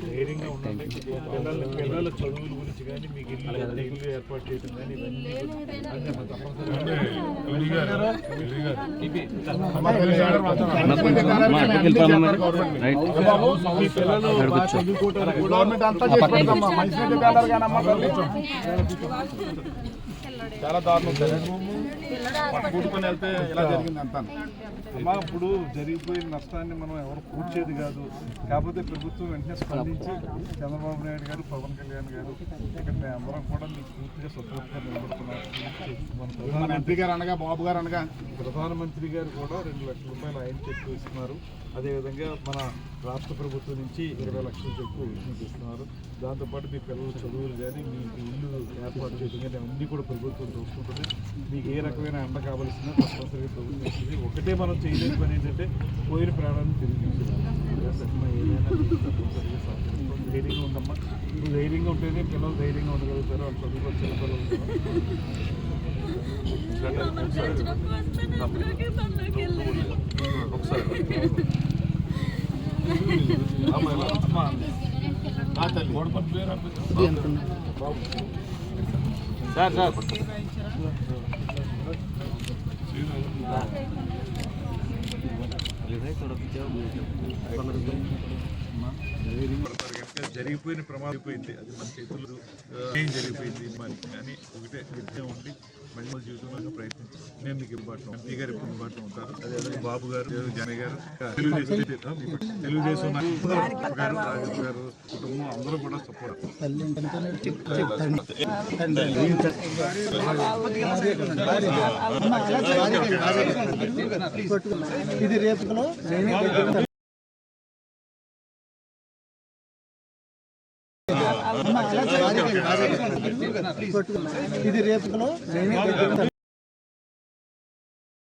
ధైర్యంగా ఉండండి. పిల్లల చదువుల గురించి కానీ మీకు ఇల్లు ఏర్పాటు చేయడం కానీ ఇవన్నీ చాలా దారుణం కూడుకొని వెళ్తే ఇలా జరిగింది అంతా. అమ్మా ఇప్పుడు జరిగిపోయిన నష్టాన్ని మనం ఎవరు పూడ్చేది కాదు. కాకపోతే ప్రభుత్వం వెంటనే స్పందించి చంద్రబాబు నాయుడు గారు, పవన్ కళ్యాణ్ గారు ఇక్కడ అందరం కూడా మీకు పూర్తిగా సపోర్ట్గా నిలబడుతున్నారు. మంత్రి గారు అనగా బాబు గారు అనగా ప్రధానమంత్రి గారు కూడా 2 లక్షల రూపాయలు ఆయన చెక్కు ఇస్తున్నారు. అదేవిధంగా మన రాష్ట్ర ప్రభుత్వం నుంచి 20 లక్షల చెక్కు ఇస్తున్నారు. దాంతోపాటు మీ పిల్లల చదువులు కానీ మీకు ఇల్లు ఏర్పాటు చేయడం కానీ అన్నీ కూడా ప్రభుత్వం చూసుకుంటుంది. మీకు ఏ రకమైన అండ కావాల్సిన తప్పనిసరిగా ప్రభుత్వం ఇస్తుంది. ఒకటే మనం చేయలేని పని ఏంటంటే పోయిన ప్రాణాలను తిరిగి ఏదైనా తప్పనిసరిగా సాధిస్తాం. ధైర్యంగా ఉండమ్మా. నువ్వు ధైర్యంగా ఉంటేనే పిల్లలు ధైర్యంగా ఉండగలుగుతారు. వాళ్ళు చదువుకొని చిన్నపిల్లలు సార్ జరిగిపోయిన ప్రమాదం అయిపోయింది. అది మన చేతులు ఏం జరిగిపోయింది మరి కానీ ఒకటే విద్య ఉండి మళ్ళీ జీవితంలో ప్రయత్నించారు. నేను మీకు ఇవ్వబడతాను, ఎంపీ గారు ఎప్పుడు ఇవ్వబడుతూ ఉంటారు. అదేవిధంగా బాబు గారు, జనయ్య గారు, తెలుగుదేశం గారు, రాజు గారు కుటుంబం అందరూ కూడా సపోర్ట్. ఇది రేపులో ఇది రేపులో